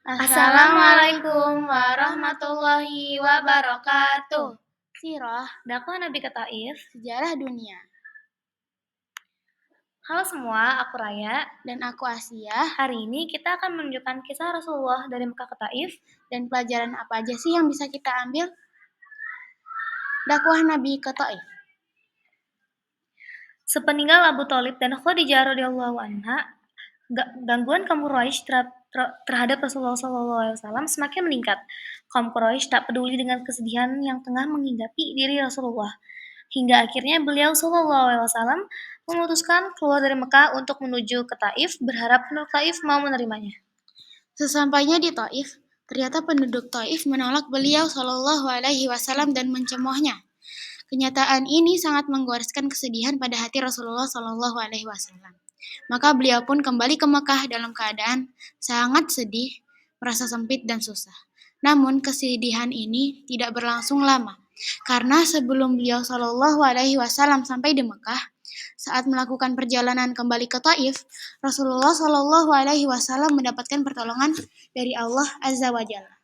Assalamualaikum warahmatullahi wabarakatuh. Sirah, Dakwah Nabi ke Taif. sejarah dunia. Halo semua, aku Raya. Dan aku Asia. Hari ini kita akan menunjukkan kisah Rasulullah dari Mekah ke Taif. Dan pelajaran apa aja sih yang bisa kita ambil? Dakwah Nabi ke Taif. Sepeninggal Abu Thalib dan Khadijah radhiyallahu anha, gangguan kaum Quraisy terhadap Rasulullah SAW semakin meningkat. Kaum Quraisy tak peduli dengan kesedihan yang tengah menghinggapi diri Rasulullah. Hingga akhirnya beliau SAW memutuskan keluar dari Mekah untuk menuju ke Taif, berharap penduduk Taif mau menerimanya. Sesampainya di Taif, ternyata penduduk Taif menolak beliau Shallallahu Alaihi Wasallam dan mencemoohnya. Kenyataan ini sangat menggoreskan kesedihan pada hati Rasulullah Shallallahu Alaihi Wasallam. Maka beliau pun kembali ke Mekah dalam keadaan sangat sedih, merasa sempit dan susah. Namun kesedihan ini tidak berlangsung lama, karena sebelum beliau Shallallahu Alaihi Wasallam sampai di Mekah, saat melakukan perjalanan kembali ke Taif, Rasulullah Shallallahu Alaihi Wasallam mendapatkan pertolongan dari Allah Azza wa Jalla.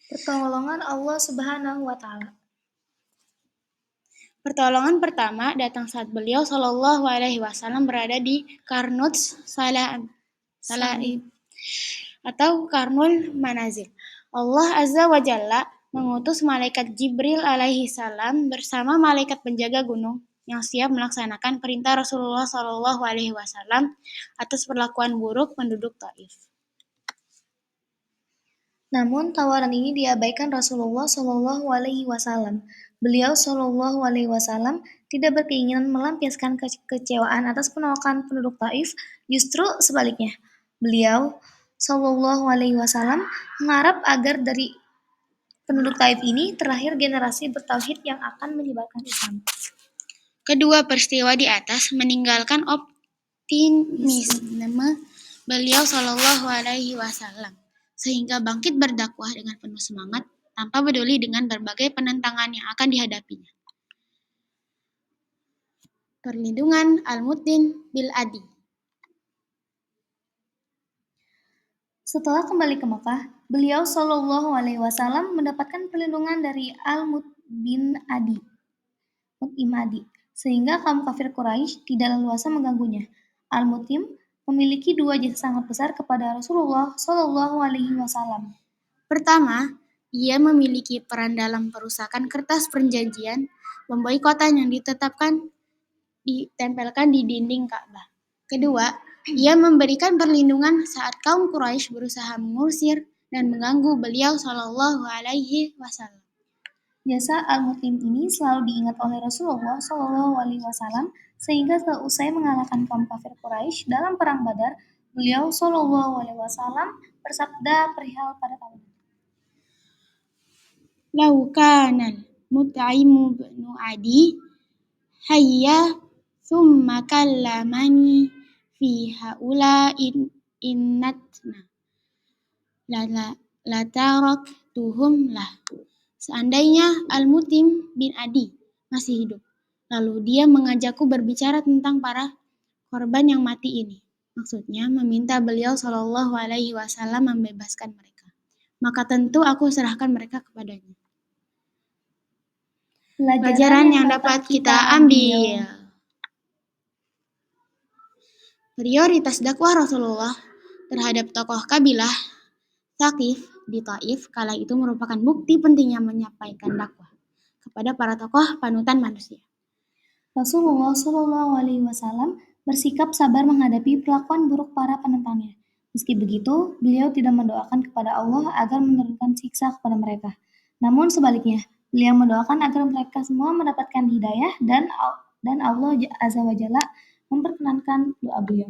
Pertolongan Allah Subhanahu wa Ta'ala. Pertolongan pertama datang saat beliau Shallallahu Alaihi Wasallam berada di Qarnut Salaib atau Qarnul Manazil. Allah Azza wa Jalla mengutus malaikat Jibril alaihi salam bersama malaikat penjaga gunung yang siap melaksanakan perintah Rasulullah Shallallahu Alaihi Wasallam atas perlakuan buruk penduduk Taif. Namun tawaran ini diabaikan Rasulullah Shallallahu Alaihi Wasallam. Beliau Shallallahu Alaihi Wasallam tidak berkeinginan melampiaskan kekecewaan atas penolakan penduduk Taif, justru sebaliknya. Beliau Shallallahu Alaihi Wasallam mengharap agar dari penduduk Taif ini terlahir generasi bertauhid yang akan menyebarkan Islam. Kedua peristiwa di atas meninggalkan optimisme beliau Shallallahu Alaihi Wasallam, sehingga bangkit berdakwah dengan penuh semangat tanpa peduli dengan berbagai penentangan yang akan dihadapinya. Perlindungan Al-Mutin bil Adi. Setelah kembali ke Mekah, beliau Shallallahu Alaihi Wasallam mendapatkan perlindungan dari Al-Mut bin Adi, Mut'im Adi, sehingga kaum kafir Quraisy tidak leluasa mengganggunya. Al-Mutim memiliki dua jasa sangat besar kepada Rasulullah Shallallahu Alaihi Wasallam. Pertama, ia memiliki peran dalam perusakan kertas perjanjian pemboikotan yang ditempelkan di dinding Ka'bah. Kedua, ia memberikan perlindungan saat kaum Quraisy berusaha mengusir dan mengganggu beliau Shallallahu Alaihi Wasallam. Jasa Al-Mutim ini selalu diingat oleh Rasulullah Shallallahu Alaihi Wasallam, sehingga seusai mengalahkan kaum kafir Quraisy dalam perang Badar, beliau Shallallahu Alaihi Wasallam bersabda perihal pada tahun itu. Lau kanal Mut'im bin Adi hayya thumma kallamani fi haula innatna lataraktuhum lah. Seandainya Al-Mutim bin Adi masih hidup, lalu dia mengajakku berbicara tentang para korban yang mati ini. Maksudnya meminta beliau Shallallahu Alaihi Wasallam membebaskan mereka. Maka tentu aku serahkan mereka kepadanya. Pelajaran yang dapat kita ambil. Prioritas dakwah Rasulullah terhadap tokoh kabilah Thaqif di Taif kala itu merupakan bukti pentingnya menyampaikan dakwah kepada para tokoh panutan manusia. Rasulullah Shallallahu Alaihi Wasallam bersikap sabar menghadapi perlakuan buruk para penentangnya. Meski begitu, beliau tidak mendoakan kepada Allah agar menurunkan siksa kepada mereka. Namun sebaliknya, beliau mendoakan agar mereka semua mendapatkan hidayah dan Allah Azza wa Jalla memperkenankan doa beliau.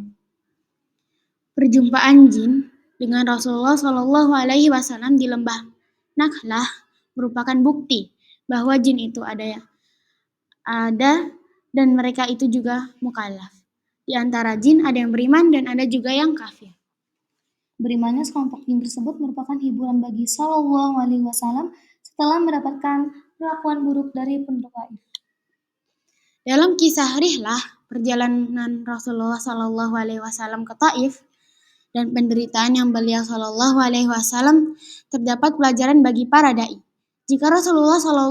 Perjumpaan jin dengan Rasulullah Shallallahu Alaihi Wasallam di lembah Nakhlah merupakan bukti bahwa jin itu ada dan mereka itu juga mukallaf. Di antara jin ada yang beriman dan ada juga yang kafir. Berimannya sekelompok jin tersebut merupakan hiburan bagi Shallallahu Alaihi Wasallam setelah mendapatkan perlakuan buruk dari penduduk Taif. Dalam kisah Rihlah, perjalanan Rasulullah SAW ke Taif dan penderitaan yang beliau SAW, terdapat pelajaran bagi para dai. Jika Rasulullah SAW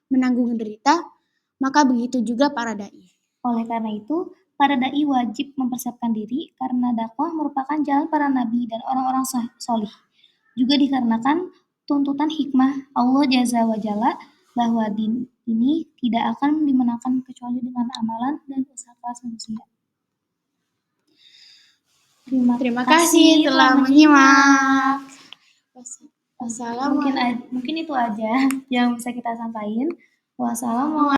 menanggung derita, maka begitu juga para dai. Oleh karena itu, para dai wajib mempersiapkan diri karena dakwah merupakan jalan para nabi dan orang-orang solih. Juga dikarenakan tuntutan hikmah Allah Jazza wa Jalla bahwa din ini tidak akan dimenangkan kecuali dengan amalan dan usaha keras manusia. Terima kasih telah menyimak. Mungkin itu aja yang bisa kita sampaikan. Wassalamualaikum.